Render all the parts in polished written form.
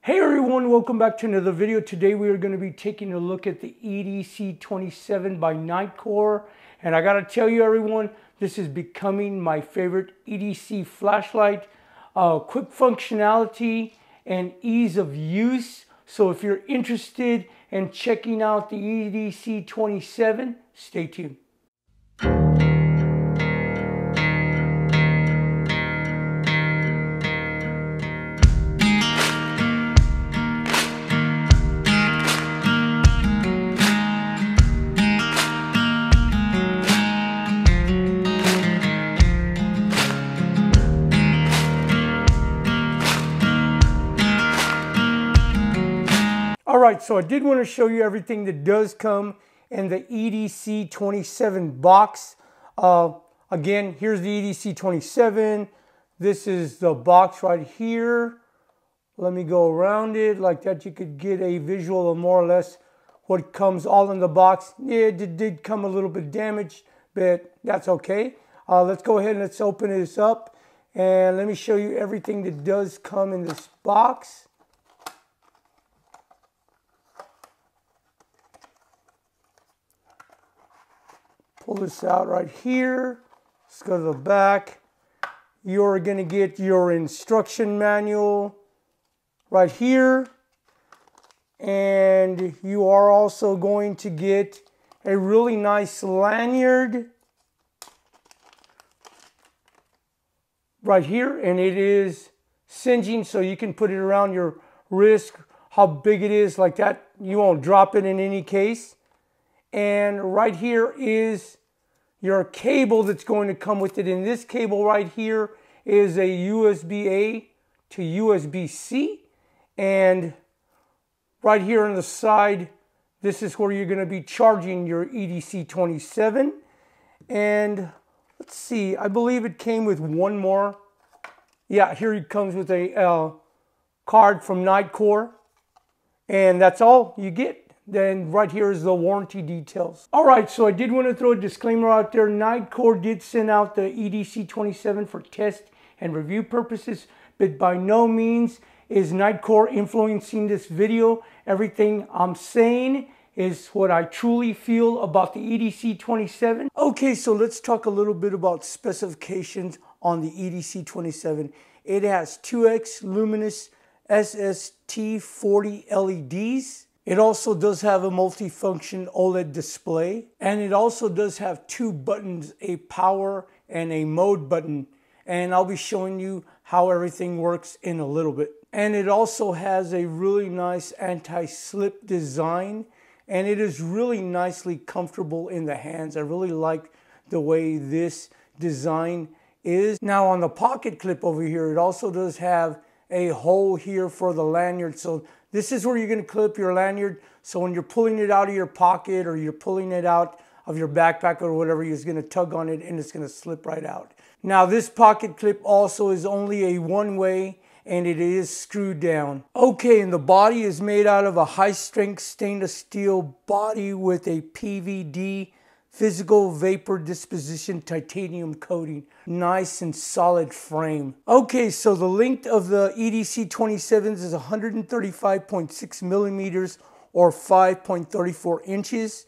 Hey everyone, welcome back to another video. Today we are going to be taking a look at the EDC27 by NITECORE. And I got to tell you everyone, this is becoming my favorite EDC flashlight. Quick functionality and ease of use. So if you're interested in checking out the EDC27, stay tuned. Alright, so I did want to show you everything that does come in the EDC27 box. Again, here's the EDC27. This is the box right here. Let me go around it like that. You could get a visual of more or less what comes all in the box. Yeah, it did come a little bit damaged, but that's okay. Let's go ahead and let's open this up. And let me show you everything that does come in this box. Pull this out right here. Let's go to the back. You're going to get your instruction manual right here. And you are also going to get a really nice lanyard right here. And it is cinching, so you can put it around your wrist, how big it is like that. You won't drop it in any case. And right here is your cable that's going to come with it. And this cable right here is a USB-A to USB-C. And right here on the side, this is where you're going to be charging your EDC27. And let's see, I believe it came with one more. Yeah, here it comes with a card from NITECORE. And that's all you get. Then right here is the warranty details. All right, so I did want to throw a disclaimer out there. NITECORE did send out the EDC27 for test and review purposes, but by no means is NITECORE influencing this video. Everything I'm saying is what I truly feel about the EDC27. Okay, so let's talk a little bit about specifications on the EDC27. It has 2x luminous SST40 LEDs. It also does have a multifunction OLED display, and it also does have two buttons, a power and a mode button, and I'll be showing you how everything works in a little bit. And it also has a really nice anti-slip design, and it is really nicely comfortable in the hands. I really like the way this design is. Now on the pocket clip over here, it also does have a hole here for the lanyard. So this is where you're going to clip your lanyard. So when you're pulling it out of your pocket or you're pulling it out of your backpack or whatever, you're going to tug on it and it's going to slip right out. Now this pocket clip also is only a one-way and it is screwed down. Okay, and the body is made out of a high-strength stainless steel body with a PVD physical vapor disposition titanium coating. Nice and solid frame. Okay, so the length of the EDC27s is 135.6 millimeters or 5.34 inches.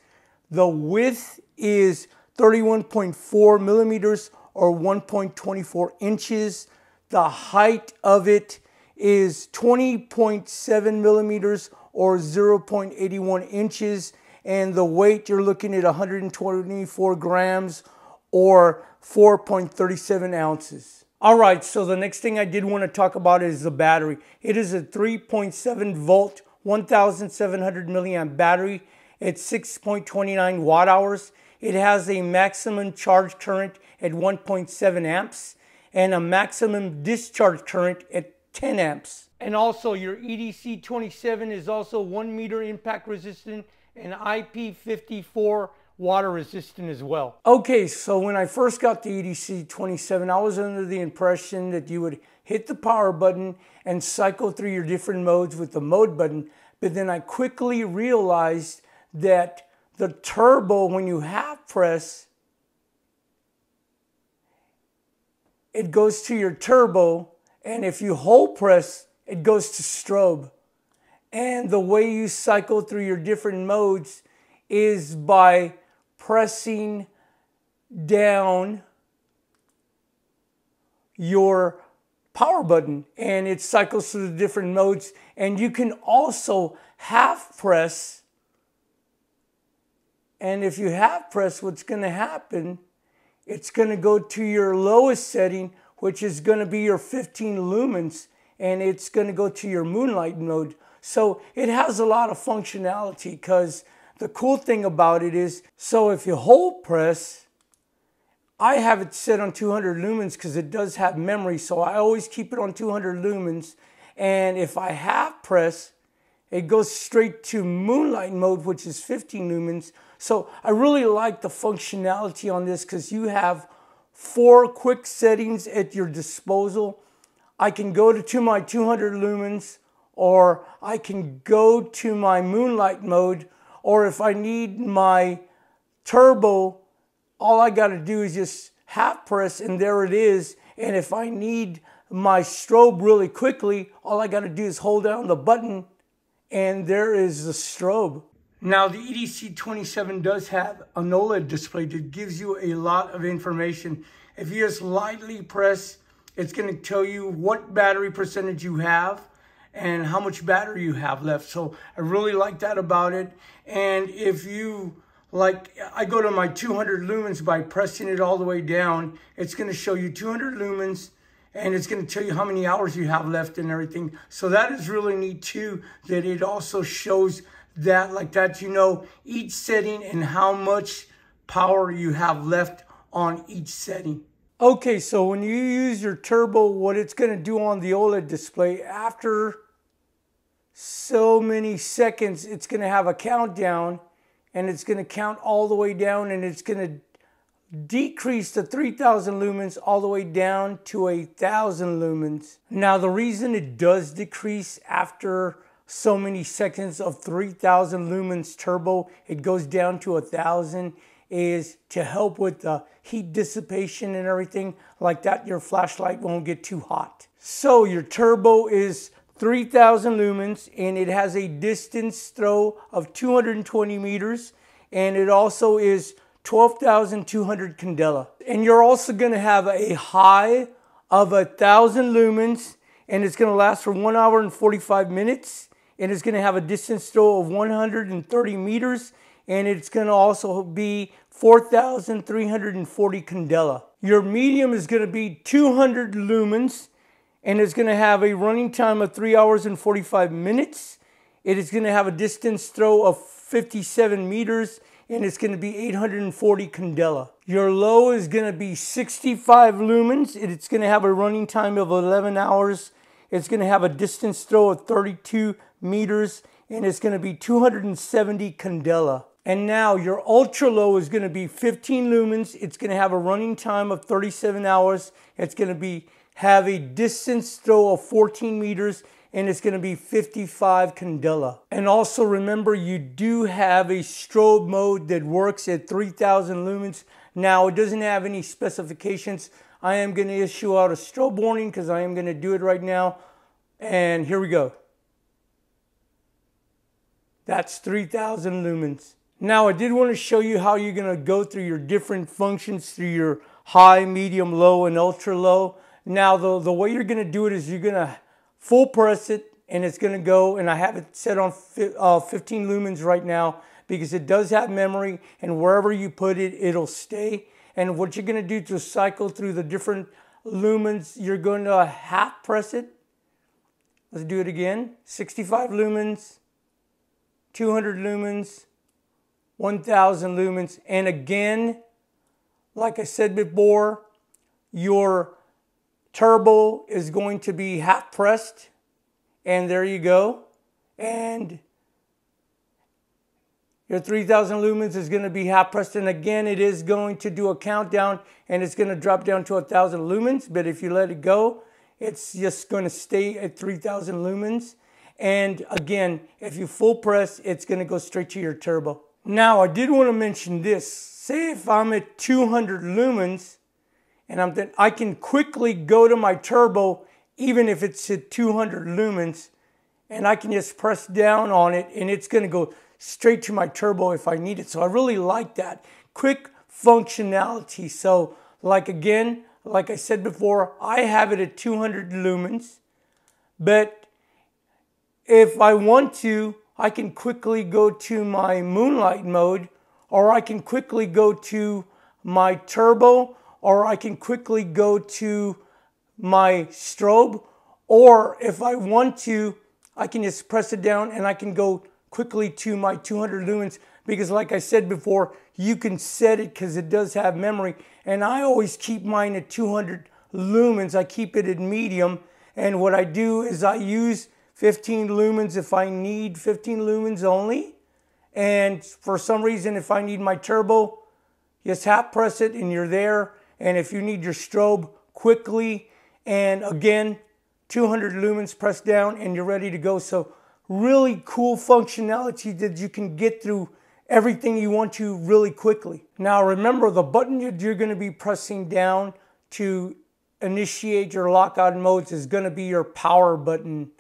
The width is 31.4 millimeters or 1.24 inches. The height of it is 20.7 millimeters or 0.81 inches. And the weight, you're looking at 124 grams or 4.37 ounces. All right, so the next thing I did want to talk about is the battery. It is a 3.7 volt, 1,700 milliamp battery. It's 6.29 watt hours. It has a maximum charge current at 1.7 amps and a maximum discharge current at 10 amps. And also your EDC27 is also 1 meter impact resistant and IP54 water resistant as well. Okay, so when I first got the EDC27, I was under the impression that you would hit the power button and cycle through your different modes with the mode button, but then I quickly realized that the turbo, when you half press, it goes to your turbo, and if you hold press, it goes to strobe. And the way you cycle through your different modes is by pressing down your power button, and it cycles through the different modes. And you can also half press, and if you half press, what's going to happen, it's going to go to your lowest setting, which is going to be your 15 lumens, and it's going to go to your moonlight mode. So it has a lot of functionality, because the cool thing about it is, so if you hold press, I have it set on 200 lumens because it does have memory, so I always keep it on 200 lumens. And if I half press, it goes straight to moonlight mode, which is 15 lumens. So I really like the functionality on this, because you have 4 quick settings at your disposal. I can go to my 200 lumens, or I can go to my moonlight mode, or if I need my turbo, all I got to do is just half press and there it is. And if I need my strobe really quickly, all I got to do is hold down the button and there is the strobe. Now the EDC27 does have an OLED display that gives you a lot of information. If you just lightly press, it's going to tell you what battery percentage you have and how much battery you have left. So I really like that about it. And if you, like, I go to my 200 lumens by pressing it all the way down, it's going to show you 200 lumens and it's going to tell you how many hours you have left and everything. So that is really neat too, that it also shows that, like that, you know, each setting and how much power you have left on each setting. Okay, so when you use your turbo, what it's going to do on the OLED display, after so many seconds, it's going to have a countdown, and it's going to count all the way down, and it's going to decrease the 3000 lumens all the way down to 1000 lumens. Now, the reason it does decrease after so many seconds of 3000 lumens turbo, it goes down to 1000, is to help with the heat dissipation and everything like that. Your flashlight won't get too hot. So your turbo is 3000 lumens, and it has a distance throw of 220 meters, and it also is 12,200 candela. And you're also going to have a high of 1000 lumens, and it's going to last for 1 hour and 45 minutes, and it's going to have a distance throw of 130 meters, and it's going to also be 4,340 candela. Your medium is going to be 200 lumens, and it's going to have a running time of 3 hours and 45 minutes. It is going to have a distance throw of 57 meters, and it's going to be 840 candela. Your low is going to be 65 lumens. It's going to have a running time of 11 hours. It's going to have a distance throw of 32 meters, and it's going to be 270 candela. And now your ultra low is going to be 15 lumens. It's going to have a running time of 37 hours. It's going to have a distance throw of 14 meters, and it's going to be 55 candela. And also remember, you do have a strobe mode that works at 3000 lumens. Now, it doesn't have any specifications. I am going to issue out a strobe warning because I am going to do it right now. And here we go. That's 3000 lumens. Now, I did want to show you how you're going to go through your different functions through your high, medium, low, and ultra low. Now, the way you're going to do it is you're going to full press it, and it's going to go, and I have it set on 15 lumens right now because it does have memory, and wherever you put it, it'll stay. And what you're going to do to cycle through the different lumens, you're going to half press it. Let's do it again. 65 lumens, 200 lumens, 1000 lumens. And again, like I said before, your turbo is going to be half pressed, and there you go. And your 3000 lumens is going to be half pressed, and again it is going to do a countdown, and it's going to drop down to 1000 lumens. But if you let it go, it's just going to stay at 3000 lumens. And again, if you full press, it's going to go straight to your turbo. Now, I did want to mention this. Say if I'm at 200 lumens, and I can quickly go to my turbo, even if it's at 200 lumens, and I can just press down on it and it's going to go straight to my turbo if I need it. So I really like that quick functionality. So like again, like I said before, I have it at 200 lumens, but if I want to, I can quickly go to my moonlight mode, or I can quickly go to my turbo, or I can quickly go to my strobe, or if I want to, I can just press it down and I can go quickly to my 200 lumens, because like I said before, you can set it because it does have memory, and I always keep mine at 200 lumens. I keep it at medium, and what I do is I use 15 lumens if I need 15 lumens only, and for some reason if I need my turbo, just half press it and you're there. And if you need your strobe quickly, and again 200 lumens, press down and you're ready to go. So really cool functionality that you can get through everything you want to really quickly. Now remember, the button that you're going to be pressing down to initiate your lockout modes is going to be your power button.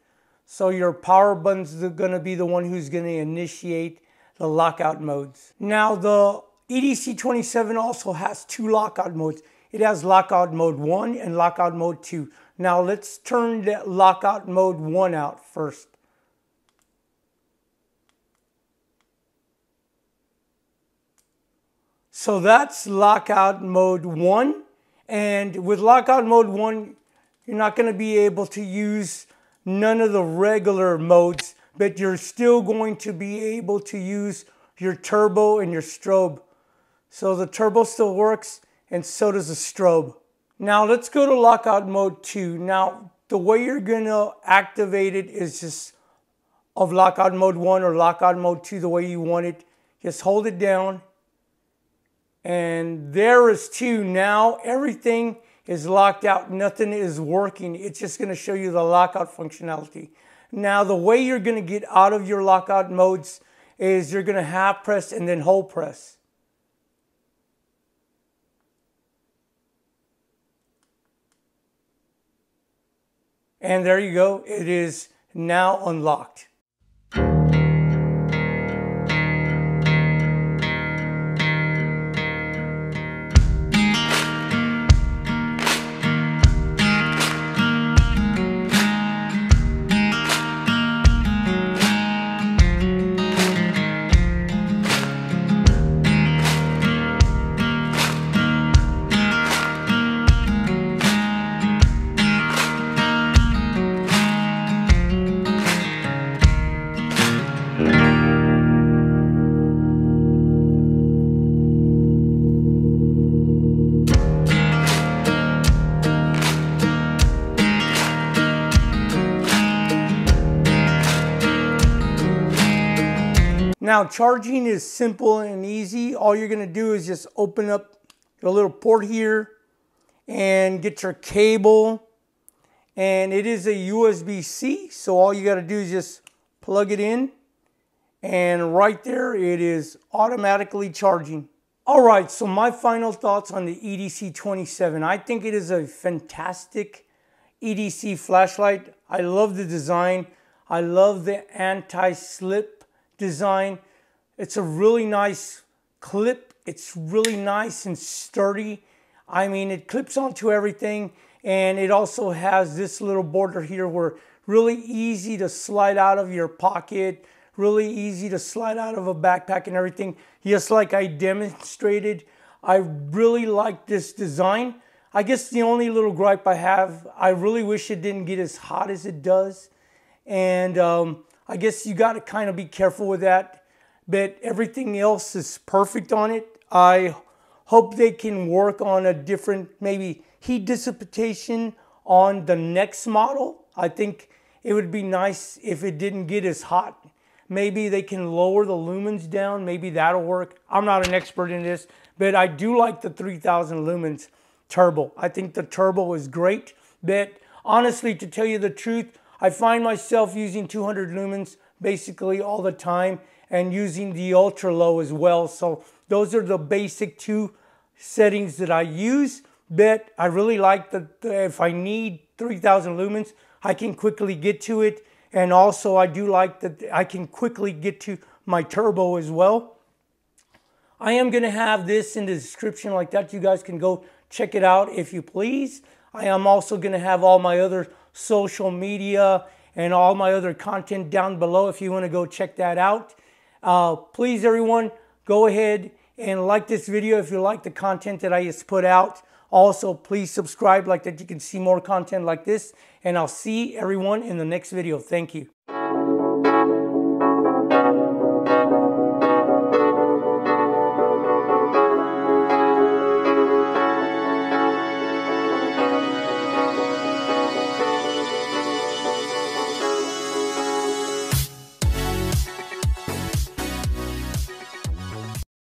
So your power button's going to be the one who's going to initiate the lockout modes. Now the EDC27 also has two lockout modes. It has lockout mode 1 and lockout mode 2. Now let's turn that lockout mode 1 out first. So that's lockout mode 1. And with lockout mode 1, you're not going to be able to use none of the regular modes, but you're still going to be able to use your turbo and your strobe. So the turbo still works, and so does the strobe. Now let's go to lockout mode 2. Now the way you're going to activate it is just of lockout mode 1 or lockout mode 2, the way you want it. Just hold it down, and there is 2. Now everything is locked out, nothing is working. It's just going to show you the lockout functionality. Now the way you're going to get out of your lockout modes is you're going to half press and then hold press. And there you go, it is now unlocked. Now charging is simple and easy. All you're going to do is just open up the little port here and get your cable. And it is a USB-C, so all you got to do is just plug it in. And right there it is automatically charging. Alright, so my final thoughts on the EDC27. I think it is a fantastic EDC flashlight. I love the design. I love the anti-slip design. It's a really nice clip. It's really nice and sturdy. I mean, it clips onto everything, and it also has this little border here where really easy to slide out of your pocket, really easy to slide out of a backpack and everything, just like I demonstrated. I really like this design. I guess the only little gripe I have, I really wish it didn't get as hot as it does, and I guess you got to kind of be careful with that, but everything else is perfect on it. I hope they can work on a different, maybe heat dissipation on the next model. I think it would be nice if it didn't get as hot. Maybe they can lower the lumens down. Maybe that'll work. I'm not an expert in this, but I do like the 3000 lumens turbo. I think the turbo is great, but honestly, to tell you the truth, I find myself using 200 lumens basically all the time and using the ultra low as well. So those are the basic 2 settings that I use, but I really like that if I need 3000 lumens, I can quickly get to it And also I do like that I can quickly get to my turbo as well. I am going to have this in the description like that. You guys can go check it out if you please. I am also going to have all my other social media and all my other content down below if you want to go check that out. Please everyone, go ahead and like this video if you like the content that I just put out. Also, please subscribe like that you can see more content like this. And I'll see everyone in the next video. Thank you.